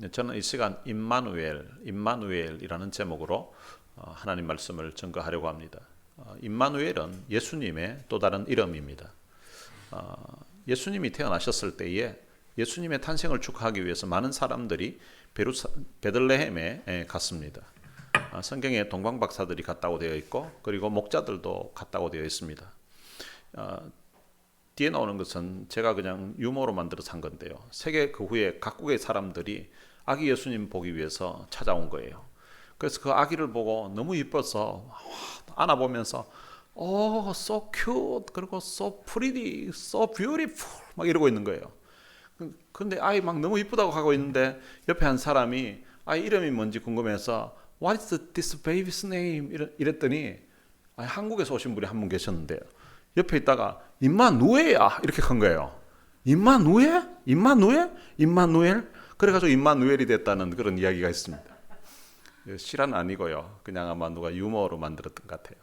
저는 이 시간 임마누엘이라는 제목으로 하나님 말씀을 증거하려고 합니다. 임마누엘은 예수님의 또 다른 이름입니다. 예수님이 태어나셨을 때에 예수님의 탄생을 축하하기 위해서 많은 사람들이 베들레헴에 갔습니다. 성경에 동방박사들이 갔다고 되어 있고 그리고 목자들도 갔다고 되어 있습니다. 뒤에 나오는 것은 제가 그냥 유머로 만들어서 한 건데요. 세계 그 후에 각국의 사람들이 아기 예수님 보기 위해서 찾아온 거예요. 그래서 그 아기를 보고 너무 이뻐서 안아보면서 so cute, 그리고 so pretty, so beautiful 막 이러고 있는 거예요. 근데 아이 막 너무 이쁘다고 하고 있는데 옆에 한 사람이 아이 이름이 뭔지 궁금해서 What is this baby's name? 이랬더니 한국에서 오신 분이 한 분 계셨는데요. 옆에 있다가 임마누엘이야 이렇게 한 거예요. 임마누엘? 그래가지고 임마누엘이 됐다는 그런 이야기가 있습니다. 실화는 아니고요. 그냥 아마 누가 유머로 만들었던 것 같아요.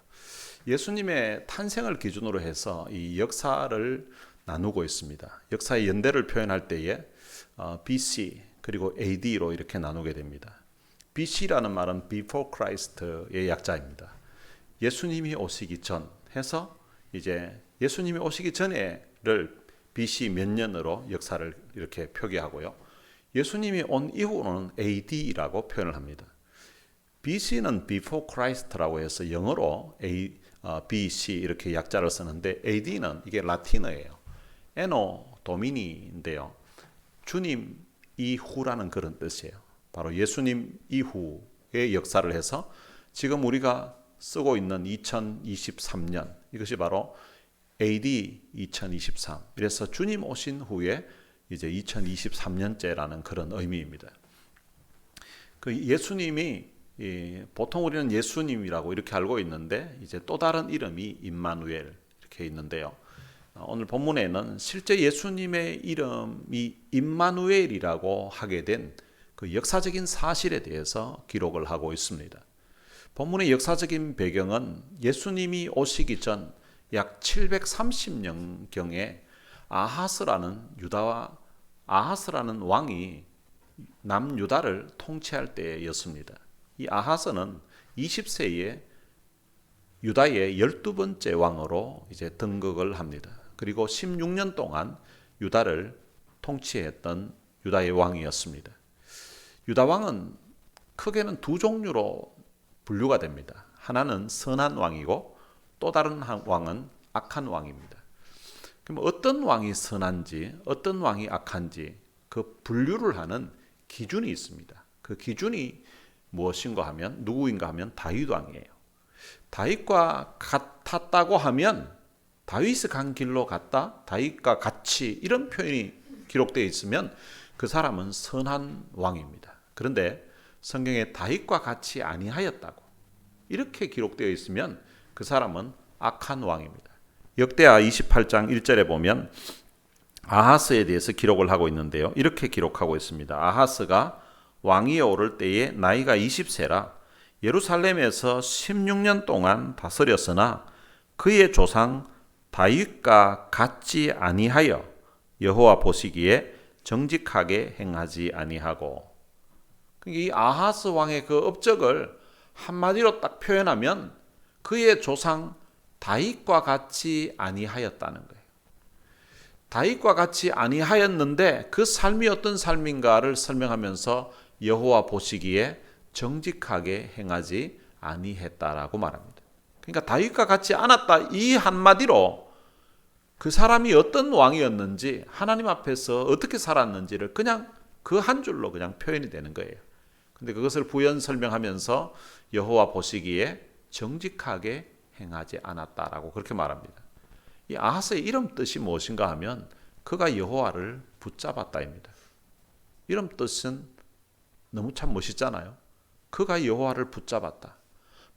예수님의 탄생을 기준으로 해서 이 역사를 나누고 있습니다. 역사의 연대를 표현할 때에 BC 그리고 AD로 이렇게 나누게 됩니다. BC라는 말은 Before Christ의 약자입니다. 예수님이 오시기 전 해서 이제 예수님이 오시기 전에를 BC 몇 년으로 역사를 이렇게 표기하고요. 예수님이 온 이후는 AD라고 표현을 합니다. BC는 Before Christ라고 해서 영어로 BC 이렇게 약자를 쓰는데 AD는 이게 라틴어예요. Anno Domini인데요. 주님 이후라는 그런 뜻이에요. 바로 예수님 이후의 역사를 해서 지금 우리가 쓰고 있는 2023년 이것이 바로 AD 2023. 그래서 주님 오신 후에 이제 2023년째라는 그런 의미입니다. 그 예수님이 보통 우리는 예수님이라고 이렇게 알고 있는데 이제 또 다른 이름이 임마누엘 이렇게 있는데요. 오늘 본문에는 실제 예수님의 이름이 임마누엘이라고 하게 된 그 역사적인 사실에 대해서 기록을 하고 있습니다. 본문의 역사적인 배경은 예수님이 오시기 전 약 730년경에 아하스라는 왕이 남유다를 통치할 때였습니다. 이 아하스는 20세에 유다의 12번째 왕으로 이제 등극을 합니다. 그리고 16년 동안 유다를 통치했던 유다의 왕이었습니다. 유다 왕은 크게는 두 종류로 분류가 됩니다. 하나는 선한 왕이고 또 다른 왕은 악한 왕입니다. 그럼 어떤 왕이 선한지 어떤 왕이 악한지 그 분류를 하는 기준이 있습니다. 그 기준이 무엇인가 하면 누구인가 하면 다윗 왕이에요. 다윗과 같았다고 하면 다윗이 간 길로 갔다, 다윗과 같이 이런 표현이 기록되어 있으면 그 사람은 선한 왕입니다. 그런데 성경에 다윗과 같이 아니하였다고 이렇게 기록되어 있으면 그 사람은 악한 왕입니다. 역대하 28장 1절에 보면 아하스에 대해서 기록을 하고 있는데요. 이렇게 기록하고 있습니다. 아하스가 왕위에 오를 때에 나이가 20세라 예루살렘에서 16년 동안 다스렸으나 그의 조상 다윗과 같지 아니하여 여호와 보시기에 정직하게 행하지 아니하고. 이 아하스 왕의 그 업적을 한마디로 딱 표현하면 그의 조상 다윗과 같이 아니하였다는 거예요. 다윗과 같이 아니하였는데 그 삶이 어떤 삶인가를 설명하면서 여호와 보시기에 정직하게 행하지 아니했다라고 말합니다. 그러니까 다윗과 같지 않았다 이 한마디로 그 사람이 어떤 왕이었는지 하나님 앞에서 어떻게 살았는지를 그냥 그 한 줄로 그냥 표현이 되는 거예요. 근데 그것을 부연 설명하면서 여호와 보시기에 정직하게 행하지 않았다라고 그렇게 말합니다. 이 아하스의 이름 뜻이 무엇인가 하면 그가 여호와를 붙잡았다입니다. 이름 뜻은 너무 참 멋있잖아요. 그가 여호와를 붙잡았다.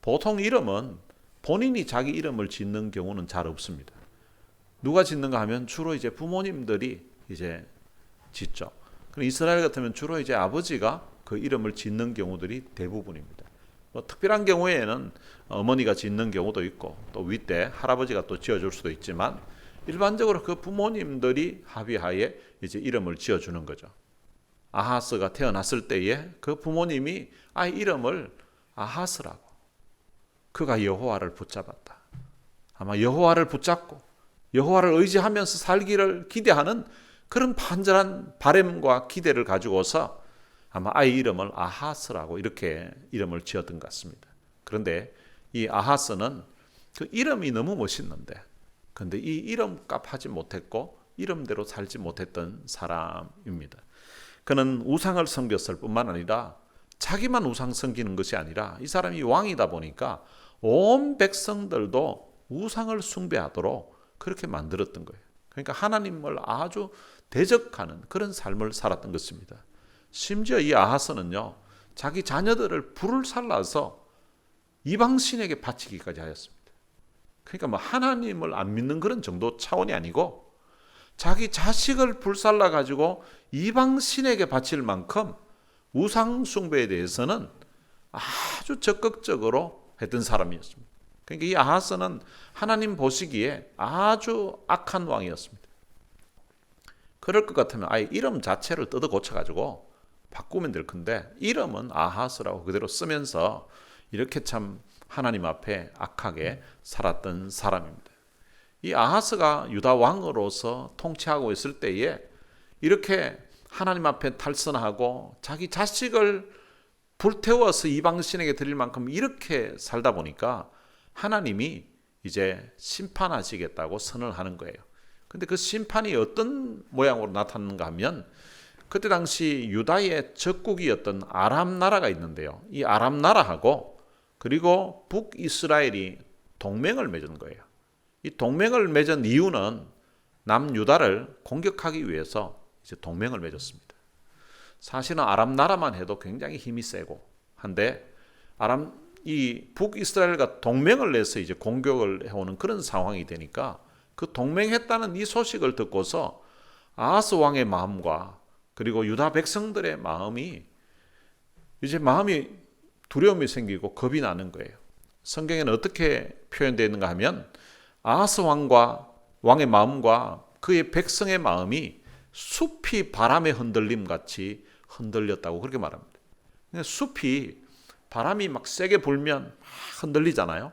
보통 이름은 본인이 자기 이름을 짓는 경우는 잘 없습니다. 누가 짓는가 하면 주로 이제 부모님들이 이제 짓죠. 그럼 이스라엘 같으면 주로 이제 아버지가 그 이름을 짓는 경우들이 대부분입니다. 특별한 경우에는 어머니가 짓는 경우도 있고 또 윗대 할아버지가 또 지어줄 수도 있지만 일반적으로 그 부모님들이 합의하에 이제 이름을 지어주는 거죠. 아하스가 태어났을 때에 그 부모님이 아이 이름을 아하스라고, 그가 여호와를 붙잡았다. 아마 여호와를 붙잡고 여호와를 의지하면서 살기를 기대하는 그런 간절한 바람과 기대를 가지고서 아마 아이 이름을 아하스라고 이렇게 이름을 지었던 것 같습니다. 그런데 이 아하스는 그 이름이 너무 멋있는데, 근데 이 이름값 하지 못했고 이름대로 살지 못했던 사람입니다. 그는 우상을 섬겼을 뿐만 아니라 자기만 우상 섬기는 것이 아니라 이 사람이 왕이다 보니까 온 백성들도 우상을 숭배하도록 그렇게 만들었던 거예요. 그러니까 하나님을 아주 대적하는 그런 삶을 살았던 것입니다. 심지어 이 아하스는요, 자기 자녀들을 불을 살라서 이방신에게 바치기까지 하였습니다. 그러니까 뭐 하나님을 안 믿는 그런 정도 차원이 아니고 자기 자식을 불살라 가지고 이방신에게 바칠 만큼 우상 숭배에 대해서는 아주 적극적으로 했던 사람이었습니다. 그러니까 이 아하스는 하나님 보시기에 아주 악한 왕이었습니다. 그럴 것 같으면 아예 이름 자체를 뜯어 고쳐가지고 바꾸면 될 건데 이름은 아하스라고 그대로 쓰면서 이렇게 참 하나님 앞에 악하게 살았던 사람입니다. 이 아하스가 유다 왕으로서 통치하고 있을 때에 이렇게 하나님 앞에 탈선하고 자기 자식을 불태워서 이방신에게 드릴 만큼 이렇게 살다 보니까 하나님이 이제 심판하시겠다고 선을 하는 거예요. 근데 그 심판이 어떤 모양으로 나타났는가 하면 그때 당시 유다의 적국이었던 아람 나라가 있는데요. 이 아람 나라하고 그리고 북이스라엘이 동맹을 맺은 거예요. 이 동맹을 맺은 이유는 남유다를 공격하기 위해서 이제 동맹을 맺었습니다. 사실은 아람 나라만 해도 굉장히 힘이 세고 한데 이 북이스라엘과 동맹을 내서 이제 공격을 해오는 그런 상황이 되니까 그 동맹했다는 이 소식을 듣고서 아하스 왕의 마음과 그리고 유다 백성들의 마음이 두려움이 생기고 겁이 나는 거예요. 성경에는 어떻게 표현되어 있는가 하면 아하스 왕의 마음과 그의 백성의 마음이 숲이 바람에 흔들림 같이 흔들렸다고 그렇게 말합니다. 숲이 바람이 막 세게 불면 막 흔들리잖아요.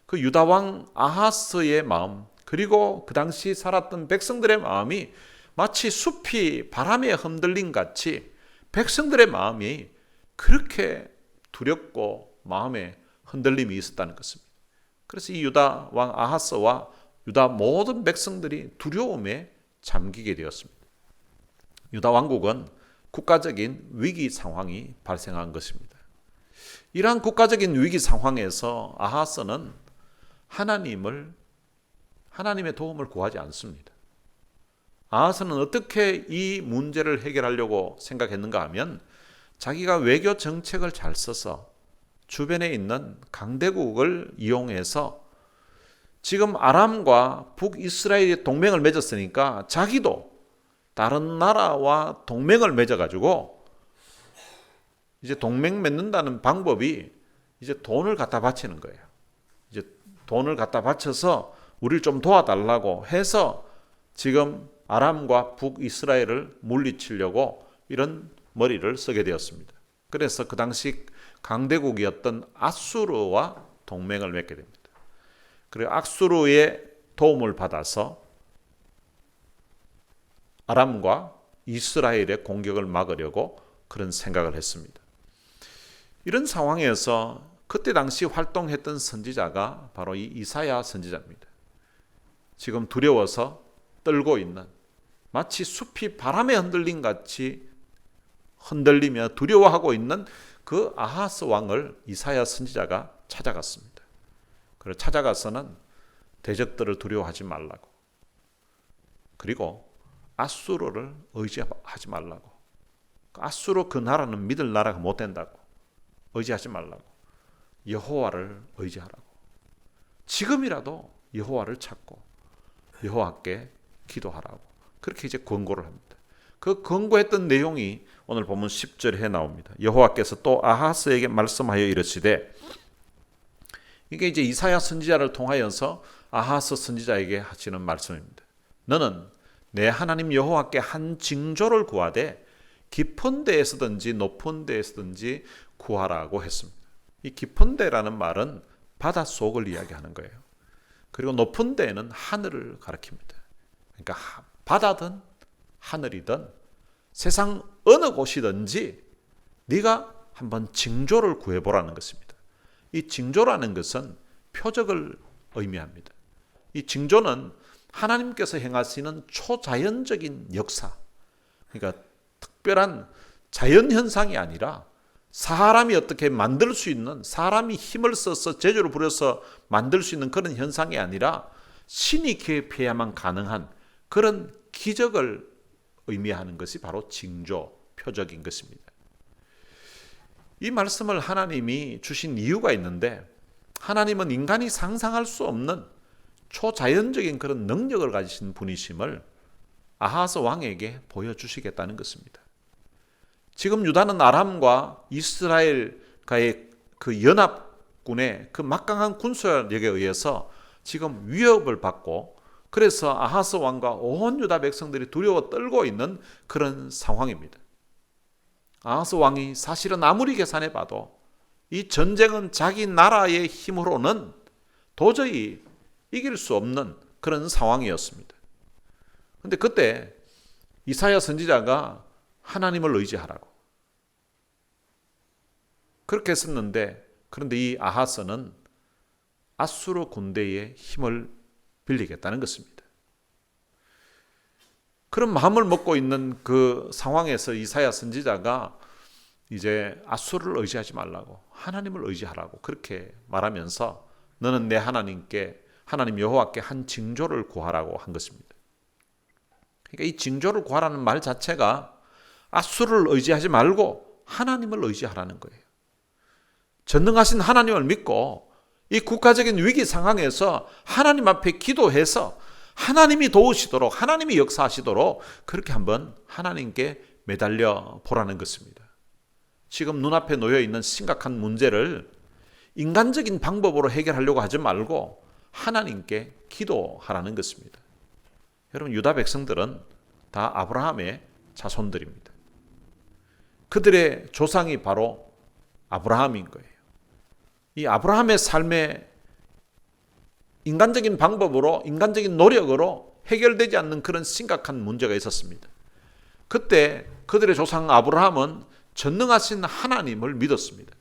그 유다 왕 아하스의 마음 그리고 그 당시 살았던 백성들의 마음이 마치 숲이 바람에 흔들림 같이 백성들의 마음이 그렇게 두렵고 마음에 흔들림이 있었다는 것입니다. 그래서 이 유다 왕 아하스와 유다 모든 백성들이 두려움에 잠기게 되었습니다. 유다 왕국은 국가적인 위기 상황이 발생한 것입니다. 이러한 국가적인 위기 상황에서 아하스는 하나님의 도움을 구하지 않습니다. 아하스는 어떻게 이 문제를 해결하려고 생각했는가 하면 자기가 외교 정책을 잘 써서 주변에 있는 강대국을 이용해서 지금 아람과 북이스라엘의 동맹을 맺었으니까 자기도 다른 나라와 동맹을 맺어가지고 이제 동맹 맺는다는 방법이 이제 돈을 갖다 바치는 거예요. 이제 돈을 갖다 바쳐서 우리를 좀 도와달라고 해서 지금 아람과 북이스라엘을 물리치려고 이런 머리를 쓰게 되었습니다. 그래서 그 당시 강대국이었던 아수르와 동맹을 맺게 됩니다. 그리고 아수르의 도움을 받아서 아람과 이스라엘의 공격을 막으려고 그런 생각을 했습니다. 이런 상황에서 그때 당시 활동했던 선지자가 바로 이 이사야 선지자입니다. 지금 두려워서 떨고 있는 마치 숲이 바람에 흔들림 같이 흔들리며 두려워하고 있는 그 아하스 왕을 이사야 선지자가 찾아갔습니다. 그래서 찾아가서는 대적들을 두려워하지 말라고, 그리고 아수르를 의지하지 말라고, 아수르 그 나라는 믿을 나라가 못 된다고, 의지하지 말라고, 여호와를 의지하라고, 지금이라도 여호와를 찾고 여호와께 기도하라고 그렇게 이제 권고를 합니다. 그 권고했던 내용이 오늘 본문 10절에 나옵니다. 여호와께서 또 아하스에게 말씀하여 이르시되, 이게 이제 이사야 선지자를 통하여서 아하스 선지자에게 하시는 말씀입니다. 너는 내 하나님 여호와께 한 징조를 구하되 깊은 데에서든지 높은 데에서든지 구하라고 했습니다. 이 깊은 데라는 말은 바닷속을 이야기하는 거예요. 그리고 높은 데는 하늘을 가리킵니다. 그러니까 바다든 하늘이든 세상 어느 곳이든지 네가 한번 징조를 구해보라는 것입니다. 이 징조라는 것은 표적을 의미합니다. 이 징조는 하나님께서 행하시는 초자연적인 역사, 그러니까 특별한 자연현상이 아니라 사람이 어떻게 만들 수 있는, 사람이 힘을 써서 재주를 부려서 만들 수 있는 그런 현상이 아니라 신이 개입해야만 가능한 그런 기적을 의미하는 것이 바로 징조, 표적인 것입니다. 이 말씀을 하나님이 주신 이유가 있는데, 하나님은 인간이 상상할 수 없는 초자연적인 그런 능력을 가지신 분이심을 아하스 왕에게 보여주시겠다는 것입니다. 지금 유다는 아람과 이스라엘과의 그 연합군의 그 막강한 군사력에 의해서 지금 위협을 받고, 그래서 아하스 왕과 온 유다 백성들이 두려워 떨고 있는 그런 상황입니다. 아하스 왕이 사실은 아무리 계산해 봐도 이 전쟁은 자기 나라의 힘으로는 도저히 이길 수 없는 그런 상황이었습니다. 그런데 그때 이사야 선지자가 하나님을 의지하라고 그렇게 했었는데, 그런데 이 아하스는 아수르 군대의 힘을 빌리겠다는 것입니다. 그런 마음을 먹고 있는 그 상황에서 이사야 선지자가 이제 아수르를 의지하지 말라고 하나님을 의지하라고 그렇게 말하면서 너는 내 하나님 여호와께 한 징조를 구하라고 한 것입니다. 그러니까 이 징조를 구하라는 말 자체가 아수르를 의지하지 말고 하나님을 의지하라는 거예요. 전능하신 하나님을 믿고 이 국가적인 위기 상황에서 하나님 앞에 기도해서 하나님이 도우시도록, 하나님이 역사하시도록 그렇게 한번 하나님께 매달려 보라는 것입니다. 지금 눈앞에 놓여 있는 심각한 문제를 인간적인 방법으로 해결하려고 하지 말고 하나님께 기도하라는 것입니다. 여러분, 유다 백성들은 다 아브라함의 자손들입니다. 그들의 조상이 바로 아브라함인 거예요. 이 아브라함의 삶에 인간적인 방법으로, 인간적인 노력으로 해결되지 않는 그런 심각한 문제가 있었습니다. 그때 그들의 조상 아브라함은 전능하신 하나님을 믿었습니다.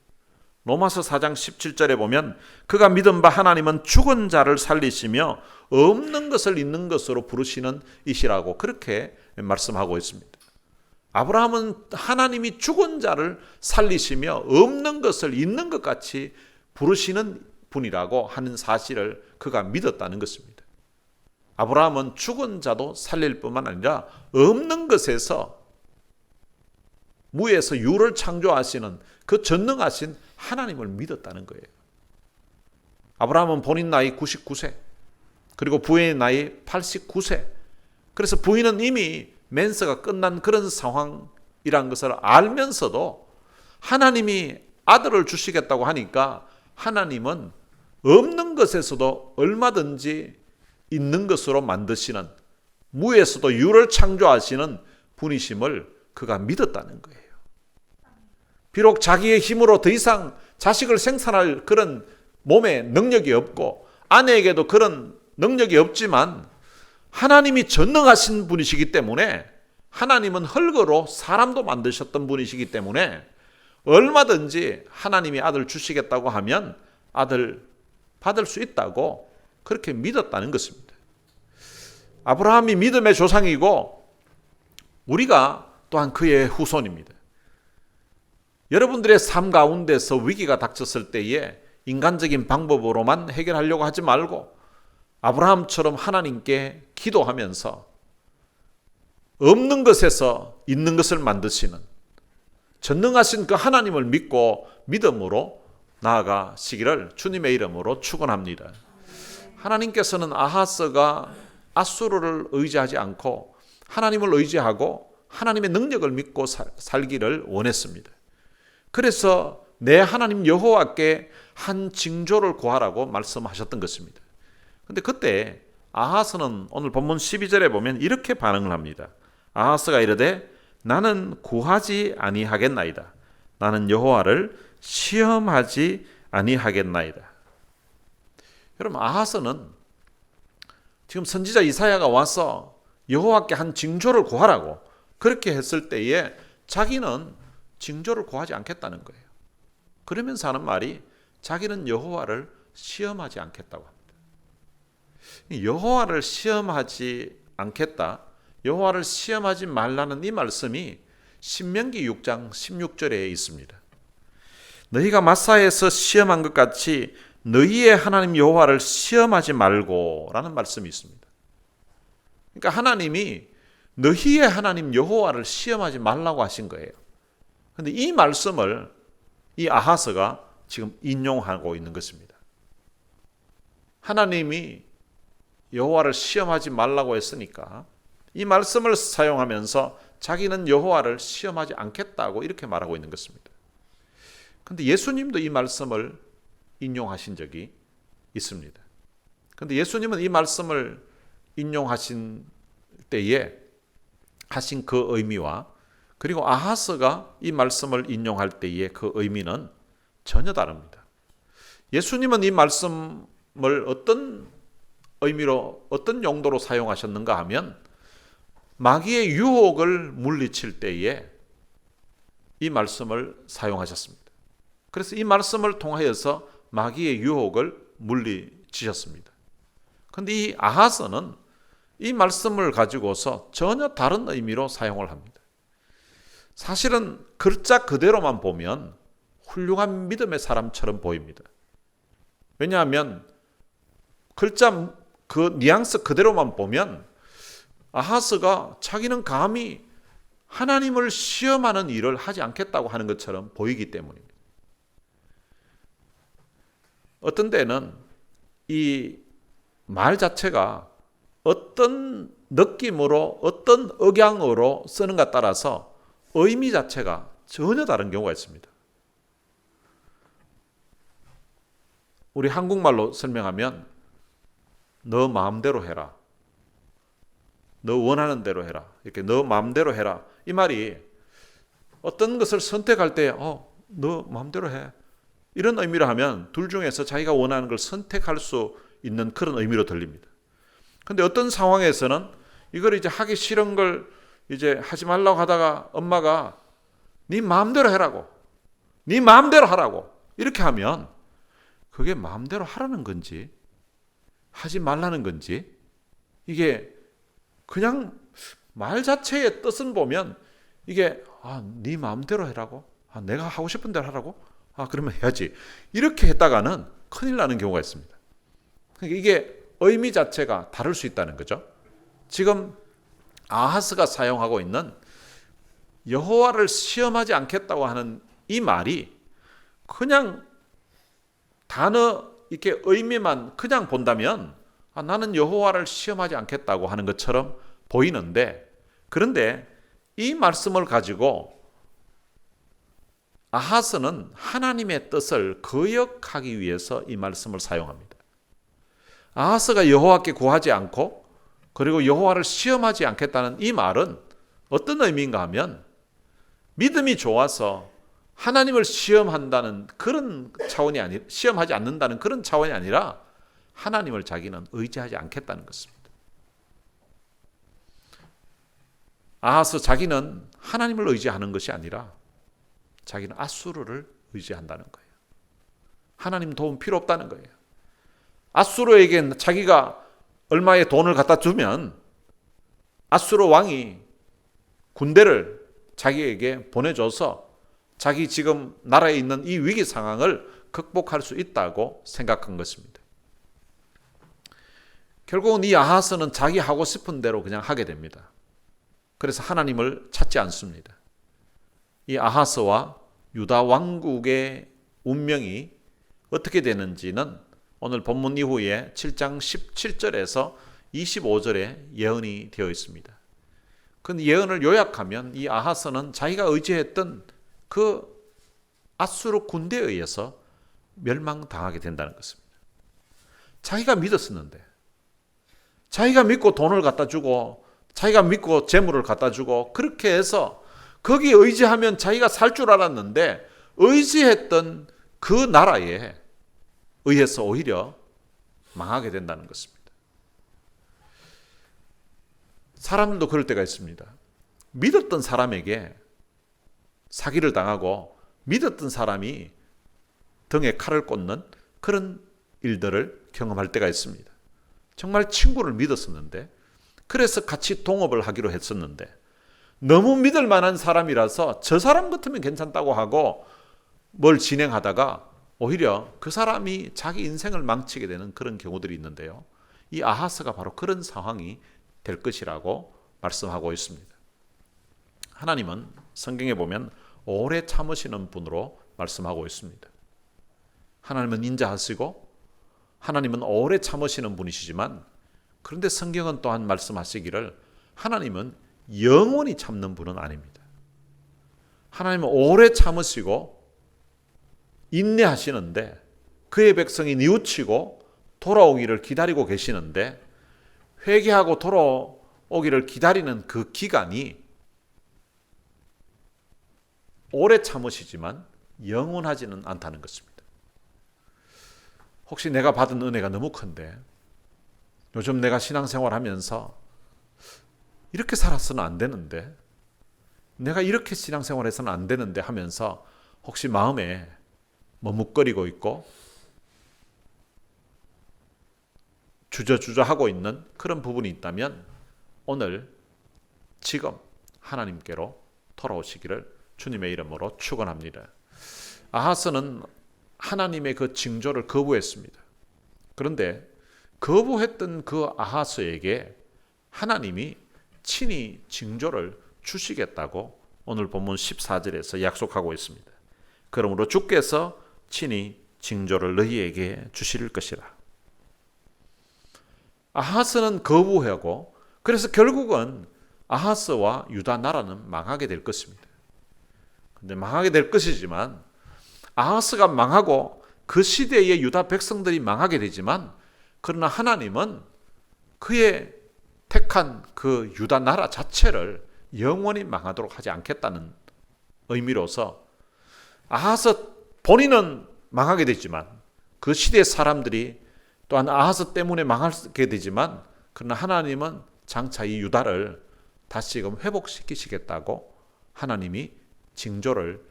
로마서 4장 17절에 보면 그가 믿은 바 하나님은 죽은 자를 살리시며 없는 것을 있는 것으로 부르시는 이시라고 그렇게 말씀하고 있습니다. 아브라함은 하나님이 죽은 자를 살리시며 없는 것을 있는 것 같이 부르시는 분이라고 하는 사실을 그가 믿었다는 것입니다. 아브라함은 죽은 자도 살릴 뿐만 아니라 없는 것에서, 무에서 유를 창조하시는 그 전능하신 하나님을 믿었다는 거예요. 아브라함은 본인 나이 99세, 그리고 부인의 나이 89세. 그래서 부인은 이미 맨서가 끝난 그런 상황이란 것을 알면서도 하나님이 아들을 주시겠다고 하니까 하나님은 없는 것에서도 얼마든지 있는 것으로 만드시는, 무에서도 유를 창조하시는 분이심을 그가 믿었다는 거예요. 비록 자기의 힘으로 더 이상 자식을 생산할 그런 몸에 능력이 없고 아내에게도 그런 능력이 없지만 하나님이 전능하신 분이시기 때문에, 하나님은 흙으로 사람도 만드셨던 분이시기 때문에 얼마든지 하나님이 아들 주시겠다고 하면 아들 받을 수 있다고 그렇게 믿었다는 것입니다. 아브라함이 믿음의 조상이고 우리가 또한 그의 후손입니다. 여러분들의 삶 가운데서 위기가 닥쳤을 때에 인간적인 방법으로만 해결하려고 하지 말고 아브라함처럼 하나님께 기도하면서 없는 것에서 있는 것을 만드시는 전능하신 그 하나님을 믿고 믿음으로 나아가시기를 주님의 이름으로 축원합니다. 하나님께서는 아하스가 아수르를 의지하지 않고 하나님을 의지하고 하나님의 능력을 믿고 살기를 원했습니다. 그래서 내 하나님 여호와께 한 징조를 구하라고 말씀하셨던 것입니다. 그런데 그때 아하스는 오늘 본문 12절에 보면 이렇게 반응을 합니다. 아하스가 이르되 나는 구하지 아니하겠나이다. 나는 여호와를 시험하지 아니하겠나이다. 여러분, 아하스는 지금 선지자 이사야가 와서 여호와께 한 징조를 구하라고 그렇게 했을 때에 자기는 징조를 구하지 않겠다는 거예요. 그러면서 하는 말이 자기는 여호와를 시험하지 않겠다고 합니다. 여호와를 시험하지 않겠다, 여호와를 시험하지 말라는 이 말씀이 신명기 6장 16절에 있습니다. 너희가 마사에서 시험한 것 같이 너희의 하나님 여호와를 시험하지 말고 라는 말씀이 있습니다. 그러니까 하나님이 너희의 하나님 여호와를 시험하지 말라고 하신 거예요. 그런데 이 말씀을 이 아하스가 지금 인용하고 있는 것입니다. 하나님이 여호와를 시험하지 말라고 했으니까 이 말씀을 사용하면서 자기는 여호와를 시험하지 않겠다고 이렇게 말하고 있는 것입니다. 그런데 예수님도 이 말씀을 인용하신 적이 있습니다. 그런데 예수님은 이 말씀을 인용하신 때에 하신 그 의미와 그리고 아하스가 이 말씀을 인용할 때의 그 의미는 전혀 다릅니다. 예수님은 이 말씀을 어떤 의미로, 어떤 용도로 사용하셨는가 하면 마귀의 유혹을 물리칠 때에 이 말씀을 사용하셨습니다. 그래서 이 말씀을 통하여서 마귀의 유혹을 물리치셨습니다. 그런데 이 아하스는 이 말씀을 가지고서 전혀 다른 의미로 사용을 합니다. 사실은 글자 그대로만 보면 훌륭한 믿음의 사람처럼 보입니다. 왜냐하면 글자 그 뉘앙스 그대로만 보면 아하스가 자기는 감히 하나님을 시험하는 일을 하지 않겠다고 하는 것처럼 보이기 때문입니다. 어떤 때는 이 말 자체가 어떤 느낌으로 어떤 억양으로 쓰는가 따라서 의미 자체가 전혀 다른 경우가 있습니다. 우리 한국말로 설명하면 너 마음대로 해라, 너 원하는 대로 해라, 이렇게 너 마음대로 해라, 이 말이 어떤 것을 선택할 때 너 마음대로 해, 이런 의미로 하면 둘 중에서 자기가 원하는 걸 선택할 수 있는 그런 의미로 들립니다. 그런데 어떤 상황에서는 이걸 이제 하기 싫은 걸 이제 하지 말라고 하다가 엄마가 네 마음대로 해라고, 네 마음대로 하라고 이렇게 하면 그게 마음대로 하라는 건지 하지 말라는 건지, 이게 그냥 말 자체의 뜻은 보면 이게 네 마음대로 해라고, 내가 하고 싶은 대로 하라고, 그러면 해야지, 이렇게 했다가는 큰일 나는 경우가 있습니다. 그러니까 이게 의미 자체가 다를 수 있다는 거죠. 지금 아하스가 사용하고 있는 여호와를 시험하지 않겠다고 하는 이 말이 그냥 단어 이렇게 의미만 그냥 본다면 나는 여호와를 시험하지 않겠다고 하는 것처럼 보이는데, 그런데 이 말씀을 가지고 아하스는 하나님의 뜻을 거역하기 위해서 이 말씀을 사용합니다. 아하스가 여호와께 구하지 않고 그리고 여호와를 시험하지 않겠다는 이 말은 어떤 의미인가 하면 믿음이 좋아서 하나님을 시험한다는 그런 차원이 아니, 시험하지 않는다는 그런 차원이 아니라 하나님을 자기는 의지하지 않겠다는 것입니다. 아하스 자기는 하나님을 의지하는 것이 아니라 자기는 앗수르를 의지한다는 거예요. 하나님 도움 필요 없다는 거예요. 앗수르에게 자기가 얼마의 돈을 갖다 주면 앗수르 왕이 군대를 자기에게 보내줘서 자기 지금 나라에 있는 이 위기 상황을 극복할 수 있다고 생각한 것입니다. 결국은 이 아하스는 자기 하고 싶은 대로 그냥 하게 됩니다. 그래서 하나님을 찾지 않습니다. 이 아하스와 유다 왕국의 운명이 어떻게 되는지는 오늘 본문 이후에 7장 17절에서 25절에 예언이 되어 있습니다. 그 예언을 요약하면 이 아하스는 자기가 의지했던 그 앗수르 군대에 의해서 멸망당하게 된다는 것입니다. 자기가 믿었었는데, 자기가 믿고 돈을 갖다 주고 자기가 믿고 재물을 갖다 주고 그렇게 해서 거기에 의지하면 자기가 살 줄 알았는데 의지했던 그 나라에 의해서 오히려 망하게 된다는 것입니다. 사람들도 그럴 때가 있습니다. 믿었던 사람에게 사기를 당하고 믿었던 사람이 등에 칼을 꽂는 그런 일들을 경험할 때가 있습니다. 정말 친구를 믿었었는데, 그래서 같이 동업을 하기로 했었는데 너무 믿을 만한 사람이라서 저 사람 같으면 괜찮다고 하고 뭘 진행하다가 오히려 그 사람이 자기 인생을 망치게 되는 그런 경우들이 있는데요. 이 아하스가 바로 그런 상황이 될 것이라고 말씀하고 있습니다. 하나님은 성경에 보면 오래 참으시는 분으로 말씀하고 있습니다. 하나님은 인자하시고 하나님은 오래 참으시는 분이시지만, 그런데 성경은 또한 말씀하시기를 하나님은 영원히 참는 분은 아닙니다. 하나님은 오래 참으시고 인내하시는데 그의 백성이 뉘우치고 돌아오기를 기다리고 계시는데, 회개하고 돌아오기를 기다리는 그 기간이 오래 참으시지만 영원하지는 않다는 것입니다. 혹시 내가 받은 은혜가 너무 큰데 요즘 내가 신앙생활 하면서 이렇게 살았어는 안 되는데, 내가 이렇게 신앙생활해서는 안 되는데 하면서 혹시 마음에 머뭇거리고 있고 주저주저하고 있는 그런 부분이 있다면 오늘 지금 하나님께로 돌아오시기를 주님의 이름으로 축원합니다. 아하스는 하나님의 그 징조를 거부했습니다. 그런데 거부했던 그 아하스에게 하나님이 친히 징조를 주시겠다고 오늘 본문 14절에서 약속하고 있습니다. 그러므로 주께서 친히 징조를 너희에게 주실 것이라. 아하스는 거부하고, 그래서 결국은 아하스와 유다 나라는 망하게 될 것입니다. 근데 망하게 될 것이지만, 아하스가 망하고 그 시대의 유다 백성들이 망하게 되지만, 그러나 하나님은 그의 택한 그 유다 나라 자체를 영원히 망하도록 하지 않겠다는 의미로서 아하스 본인은 망하게 되지만, 그 시대의 사람들이 또한 아하스 때문에 망하게 되지만, 그러나 하나님은 장차 이 유다를 다시금 회복시키시겠다고 하나님이 징조를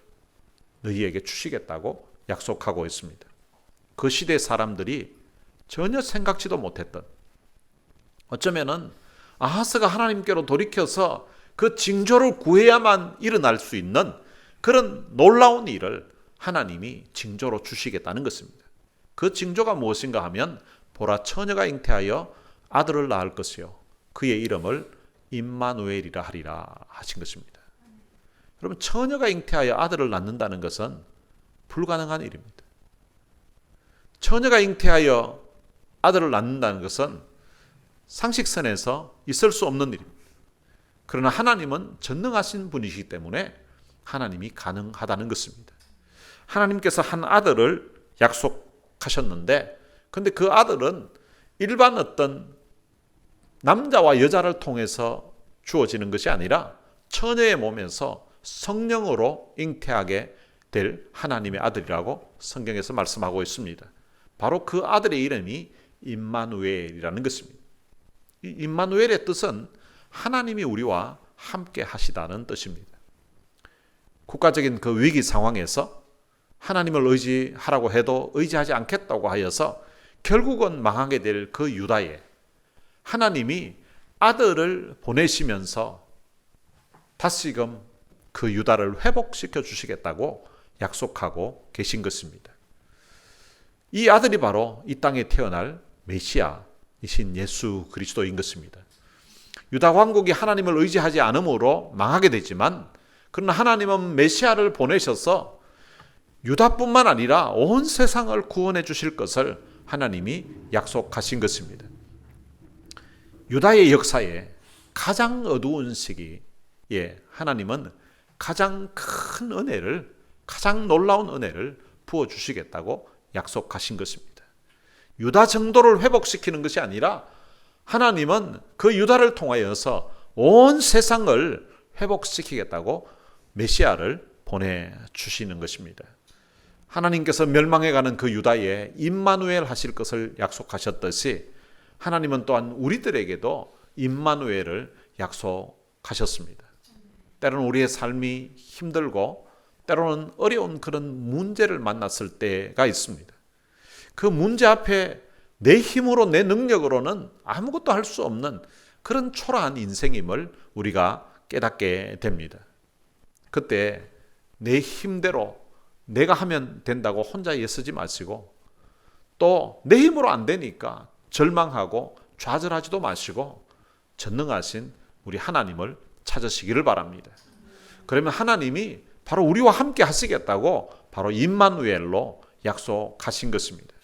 너희에게 주시겠다고 약속하고 있습니다. 그 시대 사람들이 전혀 생각지도 못했던, 어쩌면은 아하스가 하나님께로 돌이켜서 그 징조를 구해야만 일어날 수 있는 그런 놀라운 일을 하나님이 징조로 주시겠다는 것입니다. 그 징조가 무엇인가 하면, 보라 처녀가 잉태하여 아들을 낳을 것이요 그의 이름을 임마누엘이라 하리라 하신 것입니다. 여러분, 처녀가 잉태하여 아들을 낳는다는 것은 불가능한 일입니다. 처녀가 잉태하여 아들을 낳는다는 것은 상식선에서 있을 수 없는 일입니다. 그러나 하나님은 전능하신 분이시기 때문에 하나님이 가능하다는 것입니다. 하나님께서 한 아들을 약속하셨는데, 근데 그 아들은 일반 어떤 남자와 여자를 통해서 주어지는 것이 아니라 처녀의 몸에서 성령으로 잉태하게 될 하나님의 아들이라고 성경에서 말씀하고 있습니다. 바로 그 아들의 이름이 임마누엘이라는 것입니다. 이 임마누엘의 뜻은 하나님이 우리와 함께 하시다는 뜻입니다. 국가적인 그 위기 상황에서 하나님을 의지하라고 해도 의지하지 않겠다고 하여서 결국은 망하게 될 그 유다에 하나님이 아들을 보내시면서 다시금 그 유다를 회복시켜 주시겠다고 약속하고 계신 것입니다. 이 아들이 바로 이 땅에 태어날 메시아이신 예수 그리스도인 것입니다. 유다 왕국이 하나님을 의지하지 않음으로 망하게 되지만, 그러나 하나님은 메시아를 보내셔서 유다뿐만 아니라 온 세상을 구원해 주실 것을 하나님이 약속하신 것입니다. 유다의 역사에 가장 어두운 시기에 하나님은 가장 큰 은혜를, 가장 놀라운 은혜를 부어주시겠다고 약속하신 것입니다. 유다 정도를 회복시키는 것이 아니라 하나님은 그 유다를 통하여서 온 세상을 회복시키겠다고 메시아를 보내주시는 것입니다. 하나님께서 멸망해가는 그 유다에 임마누엘 하실 것을 약속하셨듯이 하나님은 또한 우리들에게도 임마누엘을 약속하셨습니다. 때로는 우리의 삶이 힘들고 때로는 어려운 그런 문제를 만났을 때가 있습니다. 그 문제 앞에 내 힘으로 내 능력으로는 아무것도 할 수 없는 그런 초라한 인생임을 우리가 깨닫게 됩니다. 그때 내 힘대로 내가 하면 된다고 혼자 애쓰지 마시고 또 내 힘으로 안 되니까 절망하고 좌절하지도 마시고 전능하신 우리 하나님을 찾으시기를 바랍니다. 그러면 하나님이 바로 우리와 함께 하시겠다고 바로 임마누엘로 약속하신 것입니다.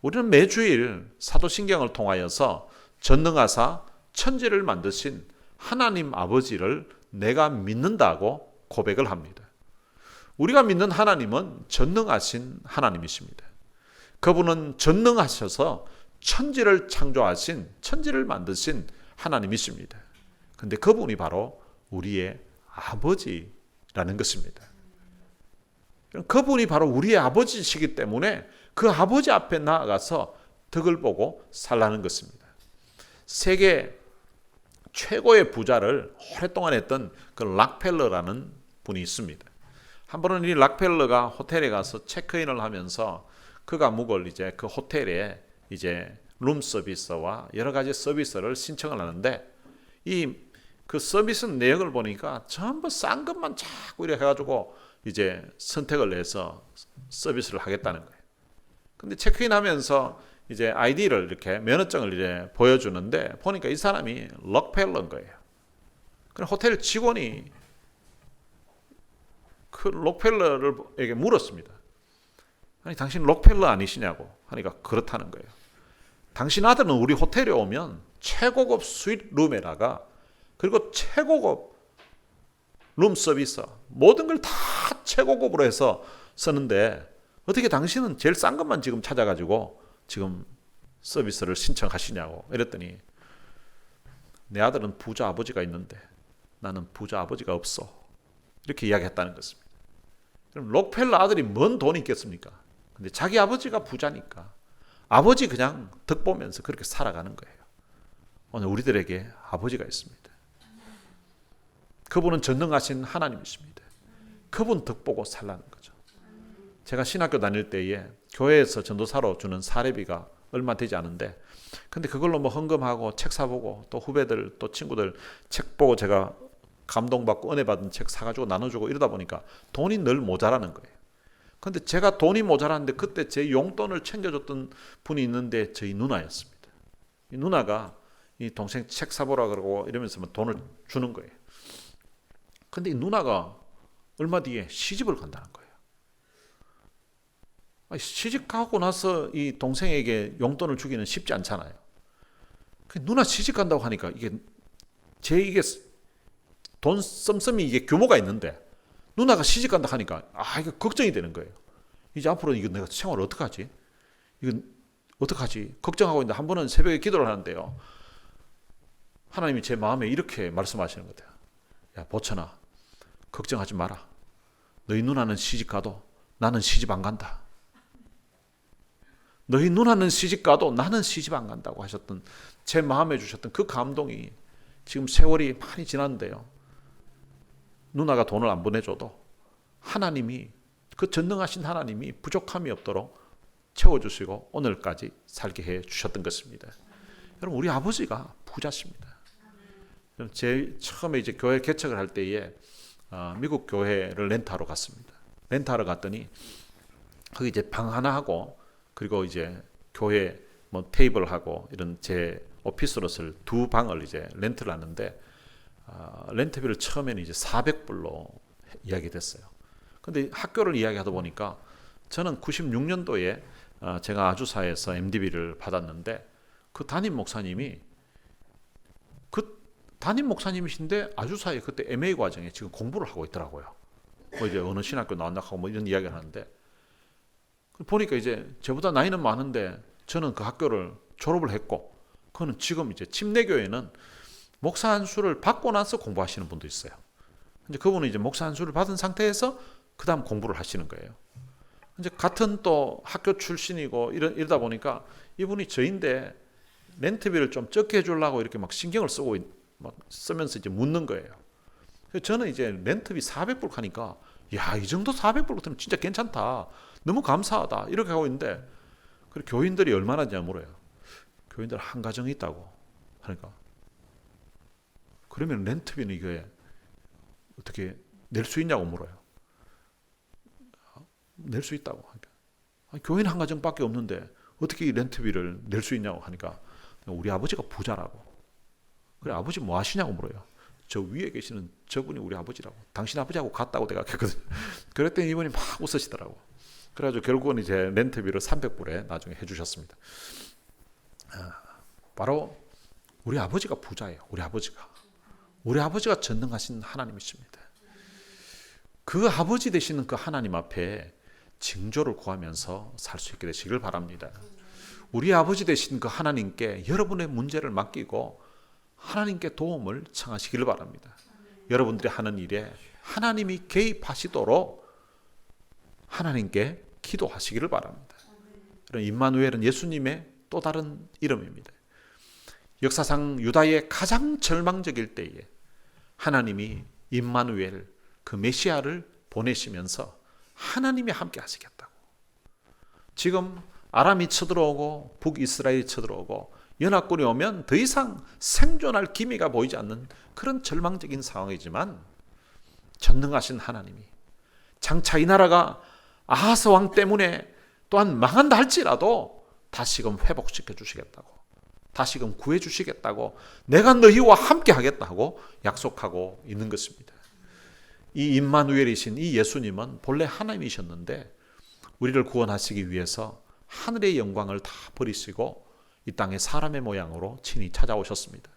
우리는 매주일 사도신경을 통하여서 전능하사 천지를 만드신 하나님 아버지를 내가 믿는다고 고백을 합니다. 우리가 믿는 하나님은 전능하신 하나님이십니다. 그분은 전능하셔서 천지를 창조하신, 천지를 만드신 하나님이십니다. 그런데 그분이 바로 우리의 아버지라는 것입니다. 그분이 바로 우리의 아버지시기 때문에 그 아버지 앞에 나아가서 덕을 보고 살라는 것입니다. 세계 최고의 부자를 오랫동안 했던 그 락펠러라는 분이 있습니다. 한 번은 이 락펠러가 호텔에 가서 체크인을 하면서 그가 묵을 이제 그 호텔에 이제 룸 서비스와 여러 가지 서비스를 신청을 하는데 이 그 서비스 내역을 보니까 전부 싼 것만 자꾸 이렇게 해가지고 이제 선택을 해서 서비스를 하겠다는 거예요. 근데 체크인하면서 이제 아이디를 이렇게 면허증을 이제 보여주는데 보니까 이 사람이 락펠러인 거예요. 그럼 호텔 직원이 그 록펠러에게 물었습니다. 아니 당신 록펠러 아니시냐고 하니까 그렇다는 거예요. 당신 아들은 우리 호텔에 오면 최고급 스윗 룸에다가 그리고 최고급 룸 서비스 모든 걸 다 최고급으로 해서 쓰는데 어떻게 당신은 제일 싼 것만 지금 찾아가지고 지금 서비스를 신청하시냐고 이랬더니 내 아들은 부자 아버지가 있는데 나는 부자 아버지가 없어 이렇게 이야기했다는 것입니다. 그럼 록펠러 아들이 뭔 돈이 있겠습니까? 근데 자기 아버지가 부자니까 아버지 그냥 덕 보면서 그렇게 살아가는 거예요. 오늘 우리들에게 아버지가 있습니다. 그분은 전능하신 하나님이십니다. 그분 덕 보고 살라는 거죠. 제가 신학교 다닐 때에 교회에서 전도사로 주는 사례비가 얼마 되지 않은데 근데 그걸로 뭐 헌금하고 책 사보고 또 후배들 또 친구들 책 보고 제가 감동받고 은혜 받은 책 사가지고 나눠주고 이러다 보니까 돈이 늘 모자라는 거예요. 근데 제가 돈이 모자랐는데 그때 제 용돈을 챙겨줬던 분이 있는데 저희 누나였습니다. 이 누나가 이 동생 책 사보라 그러고 이러면서 돈을 주는 거예요. 근데 이 누나가 얼마 뒤에 시집을 간다는 거예요. 시집 가고 나서 이 동생에게 용돈을 주기는 쉽지 않잖아요. 누나 시집 간다고 하니까 이게 돈 씀씀이 이게 규모가 있는데 누나가 시집 간다 하니까 이거 걱정이 되는 거예요. 이제 앞으로 이거 내가 생활을 어떡하지? 이건 어떡하지? 걱정하고 있는데 한 번은 새벽에 기도를 하는데요. 하나님이 제 마음에 이렇게 말씀하시는 것 같아요. 야 보천아 걱정하지 마라. 너희 누나는 시집 가도 나는 시집 안 간다. 너희 누나는 시집 가도 나는 시집 안 간다고 하셨던 제 마음에 주셨던 그 감동이 지금 세월이 많이 지났는데요. 누나가 돈을 안 보내줘도 하나님이 그 전능하신 하나님이 부족함이 없도록 채워주시고 오늘까지 살게 해 주셨던 것입니다. 여러분 우리 아버지가 부자십니다. 제 처음에 이제 교회 개척을 할 때에 미국 교회를 렌트하러 갔습니다. 렌트하러 갔더니 거기 이제 방 하나 하고 그리고 이제 교회 뭐 테이블하고 이런 제 오피스로서 두 방을 이제 렌트를 하는데 렌트비를 처음에는 이제 400불로 이야기됐어요. 근데 학교를 이야기하다 보니까 저는 96년도에 제가 아주사에서 MDB를 받았는데 그 담임 목사님이신데 아주사에 그때 MA 과정에 지금 공부를 하고 있더라고요. 뭐 이제 어느 신학교 나왔나 하고 뭐 이런 이야기를 하는데 보니까 이제 저보다 나이는 많은데 저는 그 학교를 졸업을 했고 그는 지금 이제 침례교회는 목사 안수를 받고 나서 공부하시는 분도 있어요. 이제 그분은 이제 목사 안수를 받은 상태에서 그 다음 공부를 하시는 거예요. 이제 같은 또 학교 출신이고 이러다 보니까 이분이 저인데 렌트비를 좀 적게 해주려고 이렇게 막 신경을 쓰고 막 쓰면서 이제 묻는 거예요. 그래서 저는 이제 렌트비 400불 하니까 야, 이 정도 400불 같으면 진짜 괜찮다. 너무 감사하다. 이렇게 하고 있는데 그 교인들이 얼마나 되냐 물어요. 교인들 한 가정이 있다고 하니까 그러면 렌트비는 이게 어떻게 낼 수 있냐고 물어요. 낼 수 있다고 하니까 교인 한 가정밖에 없는데 어떻게 이 렌트비를 낼 수 있냐고 하니까 우리 아버지가 부자라고. 그래 아버지 뭐 하시냐고 물어요. 저 위에 계시는 저분이 우리 아버지라고. 당신 아버지하고 같다고 내가 했거든. 그랬더니 이분이 막 웃으시더라고. 그래가지고 결국은 이제 렌트비를 300불에 나중에 해주셨습니다. 바로 우리 아버지가 부자예요. 우리 아버지가 전능하신 하나님이십니다. 그 아버지 되시는 그 하나님 앞에 징조를 구하면서 살 수 있게 되시길 바랍니다. 우리 아버지 되신 그 하나님께 여러분의 문제를 맡기고 하나님께 도움을 청하시기를 바랍니다. 여러분들이 하는 일에 하나님이 개입하시도록 하나님께 기도하시기를 바랍니다. 임마누엘은 예수님의 또 다른 이름입니다. 역사상 유다의 가장 절망적일 때에 하나님이 임마누엘 그 메시아를 보내시면서 하나님이 함께 하시겠다고. 지금 아람이 쳐들어오고 북이스라엘이 쳐들어오고 연합군이 오면 더 이상 생존할 기미가 보이지 않는 그런 절망적인 상황이지만 전능하신 하나님이 장차 이 나라가 아하스 왕 때문에 또한 망한다 할지라도 다시금 회복시켜 주시겠다고, 다시금 구해 주시겠다고, 내가 너희와 함께 하겠다고 약속하고 있는 것입니다. 이 임마누엘이신 이 예수님은 본래 하나님이셨는데 우리를 구원하시기 위해서 하늘의 영광을 다 버리시고 이 땅에 사람의 모양으로 친히 찾아오셨습니다.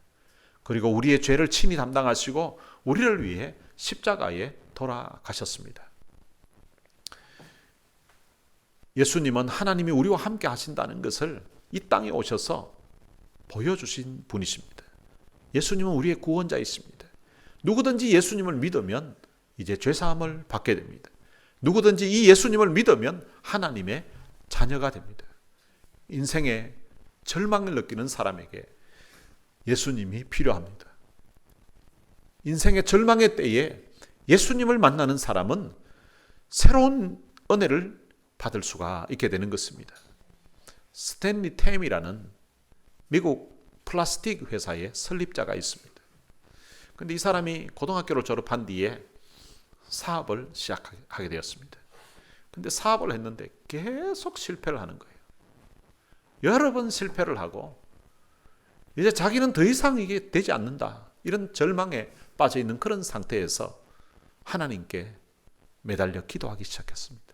그리고 우리의 죄를 친히 담당하시고 우리를 위해 십자가에 돌아가셨습니다. 예수님은 하나님이 우리와 함께 하신다는 것을 이 땅에 오셔서 보여주신 분이십니다. 예수님은 우리의 구원자이십니다. 누구든지 예수님을 믿으면 이제 죄사함을 받게 됩니다. 누구든지 이 예수님을 믿으면 하나님의 자녀가 됩니다. 인생의 절망을 느끼는 사람에게 예수님이 필요합니다. 인생의 절망의 때에 예수님을 만나는 사람은 새로운 은혜를 받을 수가 있게 되는 것입니다. 스탠리 템이라는 미국 플라스틱 회사의 설립자가 있습니다. 그런데 이 사람이 고등학교를 졸업한 뒤에 사업을 시작하게 되었습니다. 그런데 사업을 했는데 계속 실패를 하는 거예요. 여러 번 실패를 하고 이제 자기는 더 이상 이게 되지 않는다, 이런 절망에 빠져 있는 그런 상태에서 하나님께 매달려 기도하기 시작했습니다.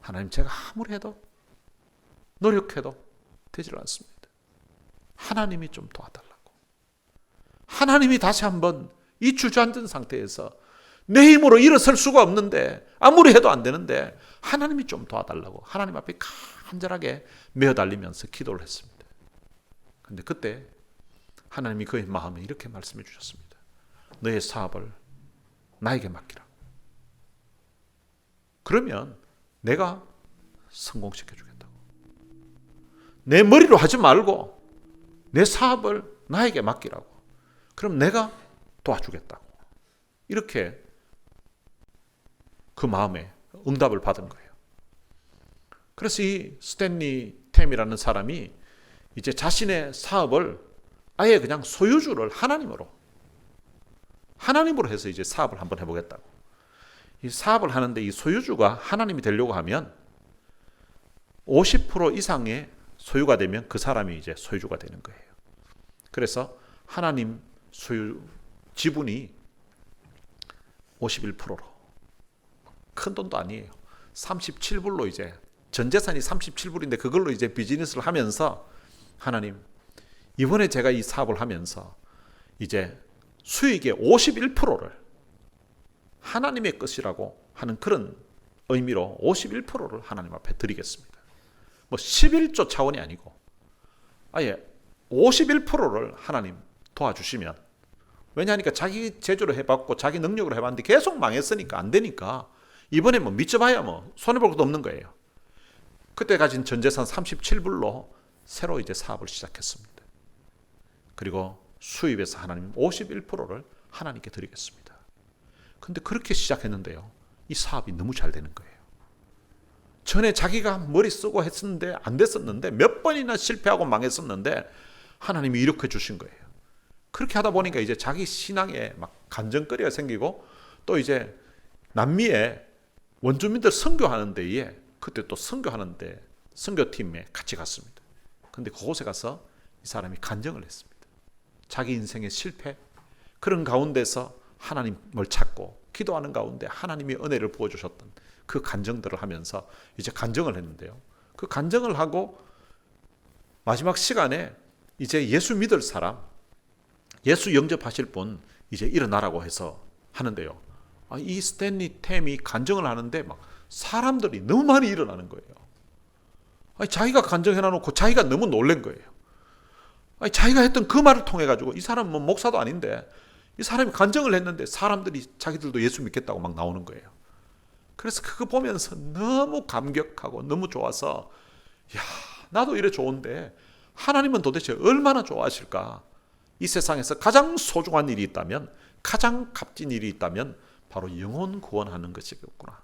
하나님, 제가 아무리 해도 노력해도 되질 않습니다. 하나님이 좀 도와달라고. 하나님이 다시 한번 이 주저앉은 상태에서 내 힘으로 일어설 수가 없는데, 아무리 해도 안 되는데 하나님이 좀 도와달라고 하나님 앞에 간절하게 메어달리면서 기도를 했습니다. 그런데 그때 하나님이 그의 마음에 이렇게 말씀해 주셨습니다. 너의 사업을 나에게 맡기라. 그러면 내가 성공시켜 주겠다고. 내 머리로 하지 말고 내 사업을 나에게 맡기라고. 그럼 내가 도와주겠다고. 이렇게 그 마음에 응답을 받은 거예요. 그래서 이 스탠리 템이라는 사람이 이제 자신의 사업을 아예 그냥 소유주를 하나님으로 해서 이제 사업을 한번 해보겠다고. 이 사업을 하는데 이 소유주가 하나님이 되려고 하면 50% 이상의 소유가 되면 그 사람이 이제 소유주가 되는 거예요. 그래서 하나님 소유 지분이 51%로, 큰 돈도 아니에요. 37불로 이제 전 재산이 37불인데 그걸로 이제 비즈니스를 하면서 하나님, 이번에 제가 이 사업을 하면서 이제 수익의 51%를 하나님의 것이라고 하는 그런 의미로 51%를 하나님 앞에 드리겠습니다. 뭐 11조 차원이 아니고 아예 51%를 하나님 도와주시면 왜냐하니까 자기 제주로 해봤고 자기 능력으로 해봤는데 계속 망했으니까 안 되니까 이번에 뭐 믿져봐야 뭐 손해볼 것도 없는 거예요. 그때 가진 전 재산 37불로 새로 이제 사업을 시작했습니다. 그리고 수입에서 하나님 51%를 하나님께 드리겠습니다. 근데 그렇게 시작했는데요, 이 사업이 너무 잘 되는 거예요. 전에 자기가 머리 쓰고 했었는데 안 됐었는데 몇 번이나 실패하고 망했었는데 하나님이 일으켜 주신 거예요. 그렇게 하다 보니까 이제 자기 신앙에 막 간증거리가 생기고, 또 이제 남미에 원주민들 선교하는 데에 그때 또 선교하는데 선교팀에 같이 갔습니다. 근데 그곳에 가서 이 사람이 간증을 했습니다. 자기 인생의 실패, 그런 가운데서 하나님을 찾고 기도하는 가운데 하나님이 은혜를 부어주셨던 그 간증들을 하면서 이제 간증을 했는데요, 그 간증을 하고 마지막 시간에 이제 예수 믿을 사람, 예수 영접하실 분 이제 일어나라고 해서 하는데요, 이 스탠리 템이 간증을 하는데 막 사람들이 너무 많이 일어나는 거예요. 자기가 간증해놔놓고 자기가 너무 놀란 거예요. 자기가 했던 그 말을 통해 가지고, 이 사람은 뭐 목사도 아닌데 이 사람이 간증을 했는데 사람들이 자기들도 예수 믿겠다고 막 나오는 거예요. 그래서 그거 보면서 너무 감격하고 너무 좋아서, 야, 나도 이래 좋은데 하나님은 도대체 얼마나 좋아하실까? 이 세상에서 가장 소중한 일이 있다면, 가장 값진 일이 있다면 바로 영혼 구원하는 것이겠구나.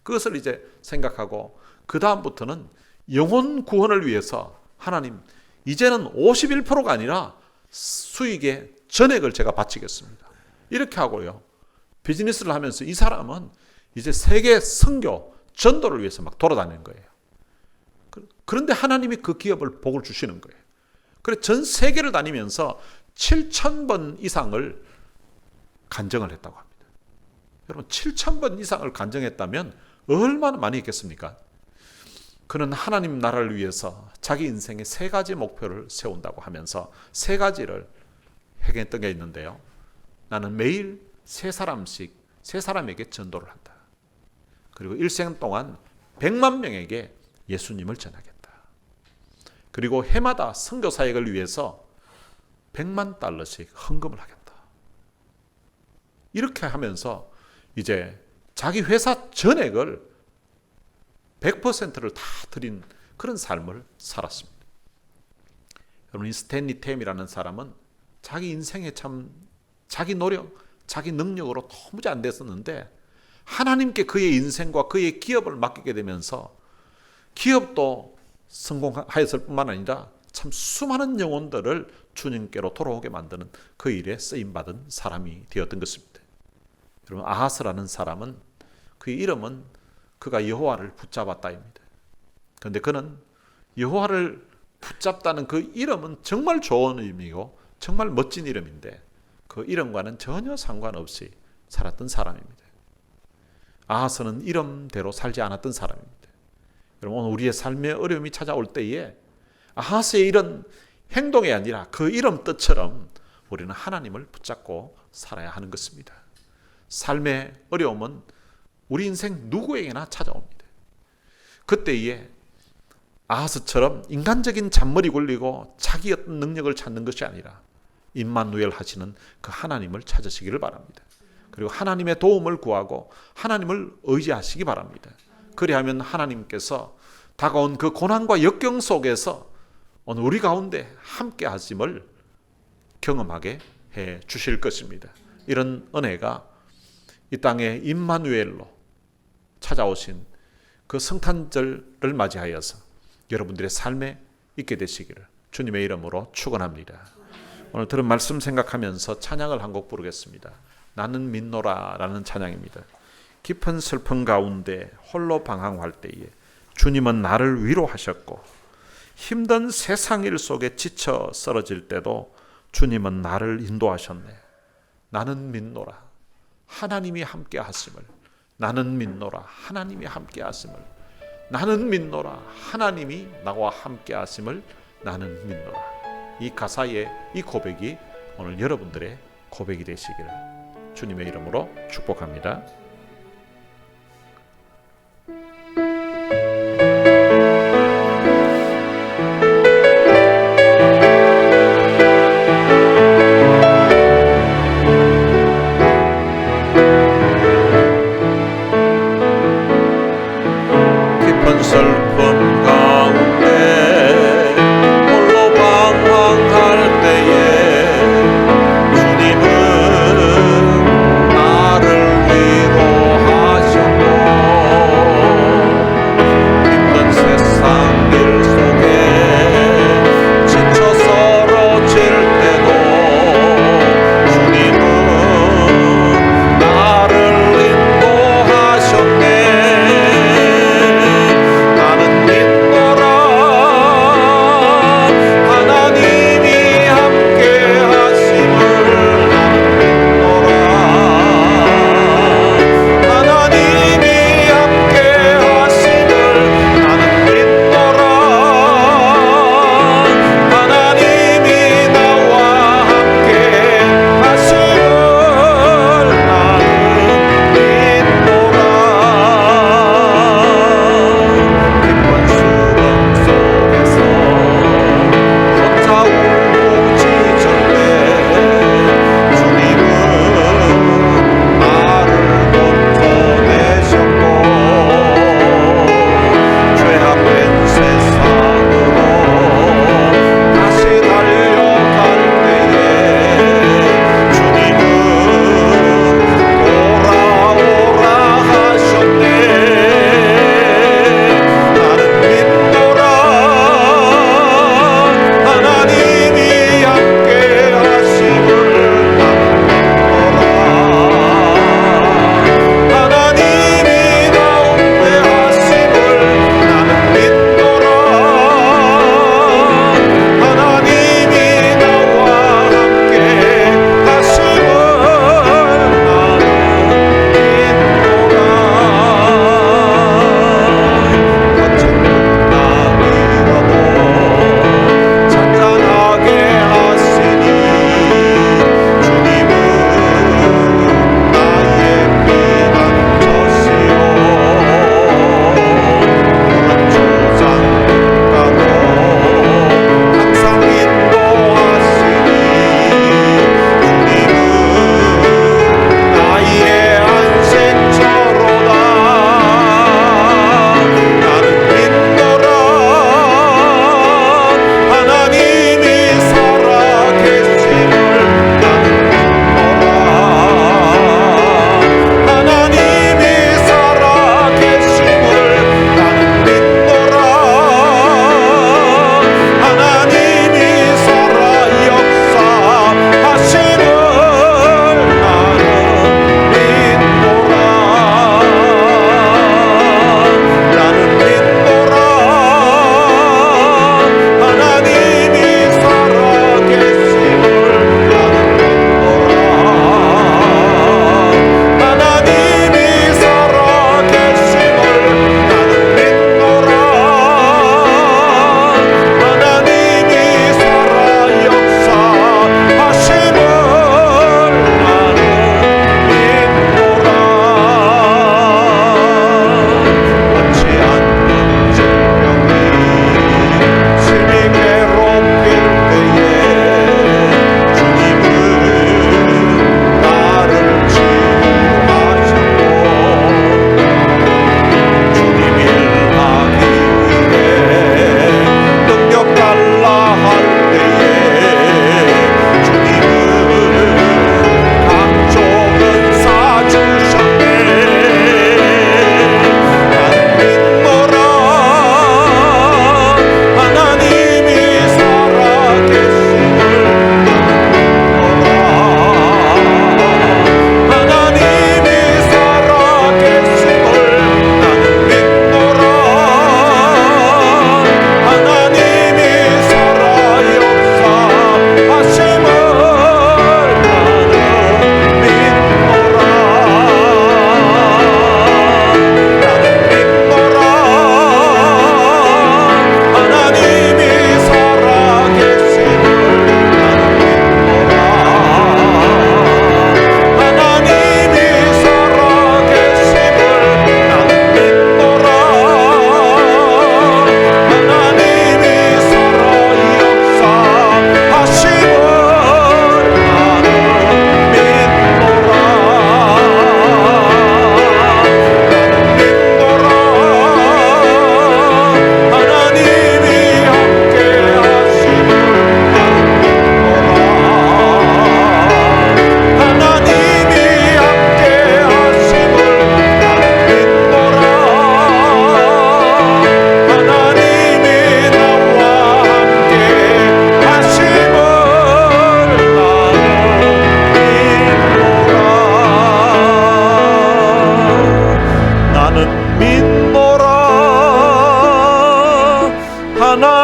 그것을 이제 생각하고 그 다음부터는 영혼 구원을 위해서 하나님, 이제는 51%가 아니라 수익의 전액을 제가 바치겠습니다. 이렇게 하고요, 비즈니스를 하면서 이 사람은 이제 세계 선교 전도를 위해서 막 돌아다니는 거예요. 그런데 하나님이 그 기업을 복을 주시는 거예요. 그래서 전 세계를 다니면서 7,000번 이상을 간증을 했다고 합니다. 여러분, 7,000번 이상을 간증했다면 얼마나 많이 했겠습니까? 그는 하나님 나라를 위해서 자기 인생의 3가지 목표를 세운다고 하면서 3가지를 행했던 게 있는데요, 나는 매일 3사람에게 전도를 한다. 그리고 일생 동안 100만 명에게 예수님을 전하겠다. 그리고 해마다 선교 사역을 위해서 100만 달러씩 헌금을 하겠다. 이렇게 하면서 이제 자기 회사 전액을 100%를 다 드린 그런 삶을 살았습니다. 여러분, 이 스탠리 템이라는 사람은 자기 인생에 참 자기 노력, 자기 능력으로 도무지 안 됐었는데 하나님께 그의 인생과 그의 기업을 맡기게 되면서 기업도 성공하였을 뿐만 아니라 참 수많은 영혼들을 주님께로 돌아오게 만드는 그 일에 쓰임받은 사람이 되었던 것입니다. 여러분, 아하스라는 사람은 그의 이름은 그가 여호와를 붙잡았다입니다. 그런데 그는 여호와를 붙잡다는 그 이름은 정말 좋은 의미고 정말 멋진 이름인데 그 이름과는 전혀 상관없이 살았던 사람입니다. 아하스는 이름대로 살지 않았던 사람입니다. 여러분, 오늘 우리의 삶의 어려움이 찾아올 때에 아하스의 이런 행동이 아니라 그 이름 뜻처럼 우리는 하나님을 붙잡고 살아야 하는 것입니다. 삶의 어려움은 우리 인생 누구에게나 찾아옵니다. 그때에 아하스처럼 인간적인 잔머리 굴리고 자기 어떤 능력을 찾는 것이 아니라 임마누엘 하시는 그 하나님을 찾으시기를 바랍니다. 그리고 하나님의 도움을 구하고 하나님을 의지하시기 바랍니다. 그리하면 하나님께서 다가온 그 고난과 역경 속에서 오늘 우리 가운데 함께 하심을 경험하게 해 주실 것입니다. 이런 은혜가 이 땅에 임마누엘로 찾아오신 그 성탄절을 맞이하여서 여러분들의 삶에 있게 되시기를 주님의 이름으로 축원합니다. 오늘 들은 말씀 생각하면서 찬양을 한 곡 부르겠습니다. 나는 믿노라 라는 찬양입니다. 깊은 슬픔 가운데 홀로 방황할 때에 주님은 나를 위로하셨고, 힘든 세상 일 속에 지쳐 쓰러질 때도 주님은 나를 인도하셨네. 나는 믿노라 하나님이 함께 하심을. 나는 믿노라 하나님이 함께 하심을. 나는 믿노라 하나님이 나와 함께 하심을. 나는 믿노라. 이 가사의 이 고백이 오늘 여러분들의 고백이 되시기를 주님의 이름으로 축복합니다.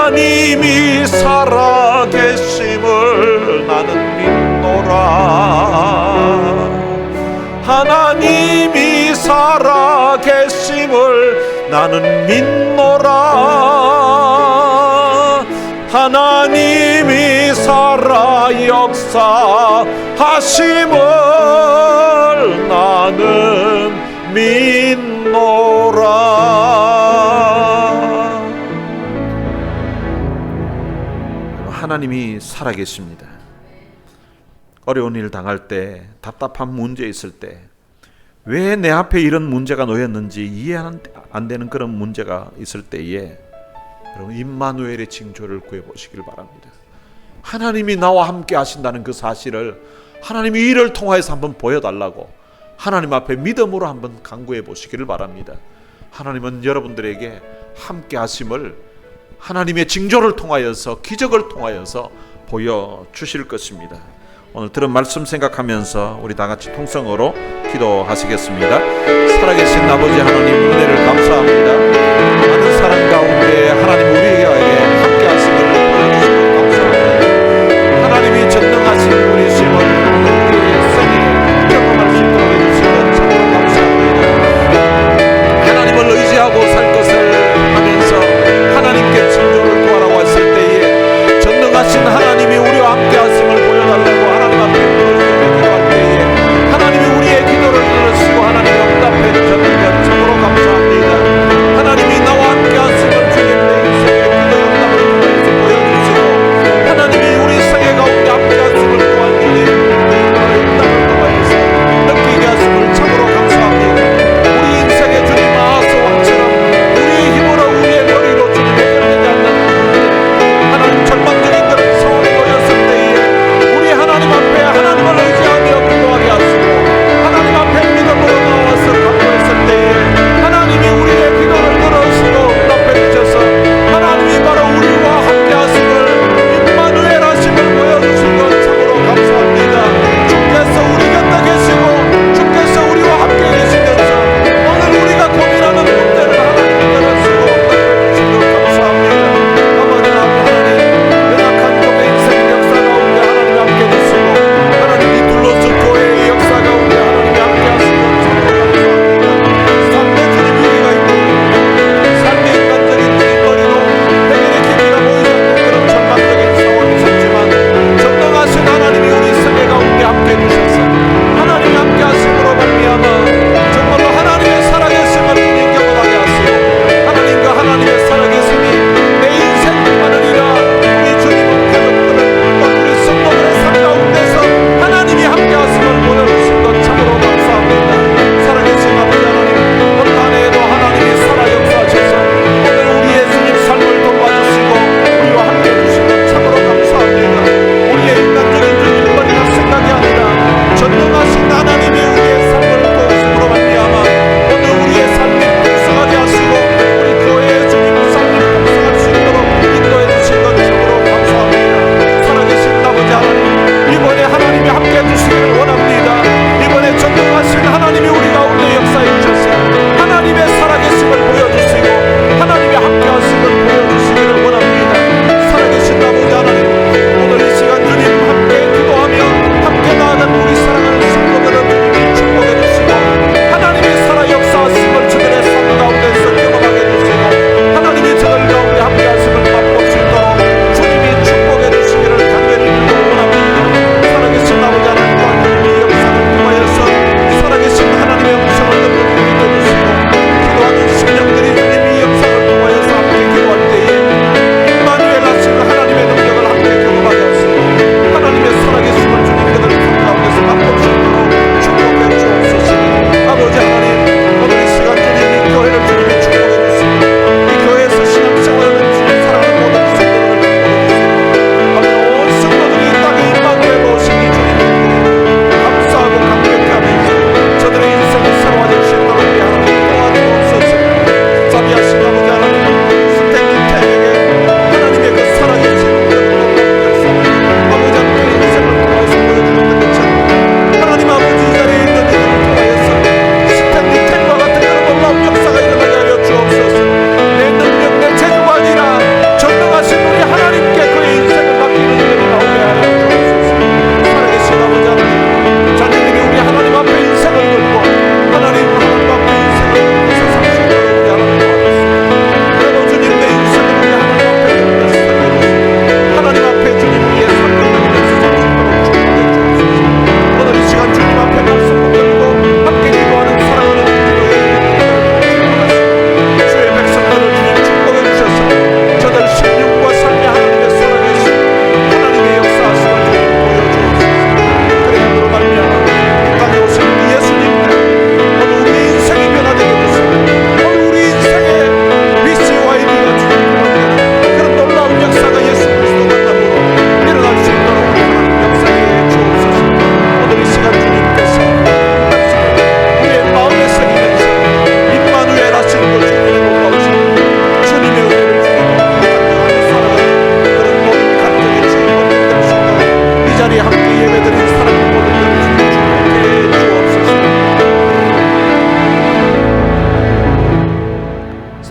하나님이 살아계심을 나는 믿노라. 하나님이 살아계심을 나는 믿노라. 하나님이 살아 역사하심을 나는 믿노라. 하나님이 살아계십니다. 어려운 일 당할 때, 답답한 문제 있을 때, 왜 내 앞에 이런 문제가 놓였는지 이해 안 되는 그런 문제가 있을 때에 여러분 임마누엘의 징조를 구해보시길 바랍니다. 하나님이 나와 함께 하신다는 그 사실을 하나님이 이를 통하여서 한번 보여달라고 하나님 앞에 믿음으로 한번 간구해 보시기를 바랍니다. 하나님은 여러분들에게 함께 하심을 하나님의 징조를 통하여서, 기적을 통하여서 보여주실 것입니다. 오늘 들은 말씀 생각하면서 우리 다 같이 통성으로 기도하시겠습니다. 살아계신 아버지 하나님, 은혜를 감사합니다. 많은 사랑 가운데 하나님 우리에게 함께 하심을 보여주시고 감사합니다. 하나님이 전능하신 우리 심을 우리의 생일에 경험할 수 있도록 해주시고 참으로 감사합니다. 하나님을 의지하고 살 것을 하면서 하나님께 징조를 구하라고 했을 때에 전능하신 하나님이 우리와 함께 하심을 보여달라고 하나님 앞에 기도할 때에 하나님이 우리의 기도를 들으시고 하나님이 응답해 주셨는 것 참으로 감사합니다.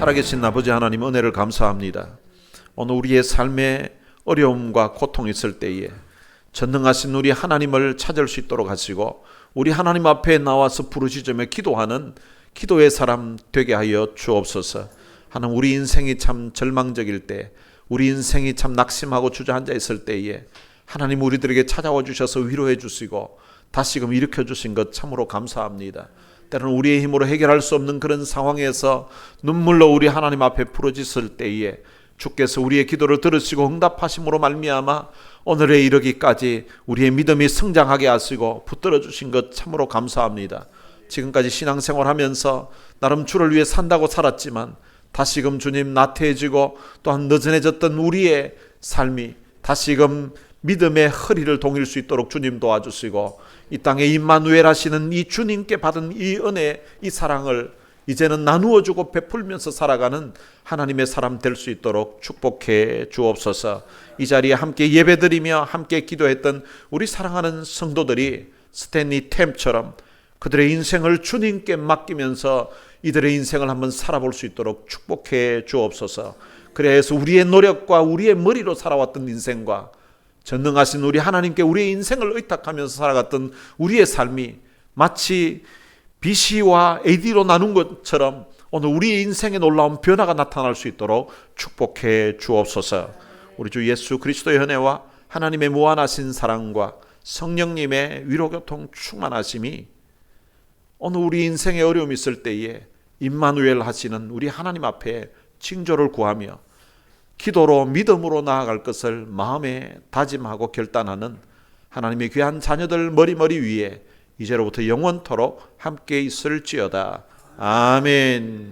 살아계신 아버지 하나님, 은혜를 감사합니다. 오늘 우리의 삶에 어려움과 고통이 있을 때에 전능하신 우리 하나님을 찾을 수 있도록 하시고, 우리 하나님 앞에 나와서 부르짖으며 기도하는 기도의 사람 되게 하여 주옵소서. 하나님, 우리 인생이 참 절망적일 때, 우리 인생이 참 낙심하고 주저앉아 있을 때에 하나님 우리들에게 찾아와 주셔서 위로해 주시고 다시금 일으켜 주신 것 참으로 감사합니다. 때로는 우리의 힘으로 해결할 수 없는 그런 상황에서 눈물로 우리 하나님 앞에 부르짖을 때에 주께서 우리의 기도를 들으시고 응답하심으로 말미암아 오늘에 이르기까지 우리의 믿음이 성장하게 하시고 붙들어 주신 것 참으로 감사합니다. 지금까지 신앙생활하면서 나름 주를 위해 산다고 살았지만 다시금 주님, 나태해지고 또한 느슨해졌던 우리의 삶이 다시금 믿음의 허리를 동일 수 있도록 주님 도와주시고, 이 땅에 임마누엘 하시는 이 주님께 받은 이 은혜, 이 사랑을 이제는 나누어주고 베풀면서 살아가는 하나님의 사람 될 수 있도록 축복해 주옵소서. 이 자리에 함께 예배드리며 함께 기도했던 우리 사랑하는 성도들이 스탠리 템처럼 그들의 인생을 주님께 맡기면서 이들의 인생을 한번 살아볼 수 있도록 축복해 주옵소서. 그래서 우리의 노력과 우리의 머리로 살아왔던 인생과 전능하신 우리 하나님께 우리의 인생을 의탁하면서 살아갔던 우리의 삶이 마치 BC와 AD로 나눈 것처럼 오늘 우리의 인생에 놀라운 변화가 나타날 수 있도록 축복해 주옵소서. 우리 주 예수 그리스도의 은혜와 하나님의 무한하신 사랑과 성령님의 위로교통 충만하심이 오늘 우리 인생에 어려움이 있을 때에 임마누엘 하시는 우리 하나님 앞에 징조를 구하며 기도로 믿음으로 나아갈 것을 마음에 다짐하고 결단하는 하나님의 귀한 자녀들 머리머리 위에 이제로부터 영원토록 함께 있을지어다. 아멘.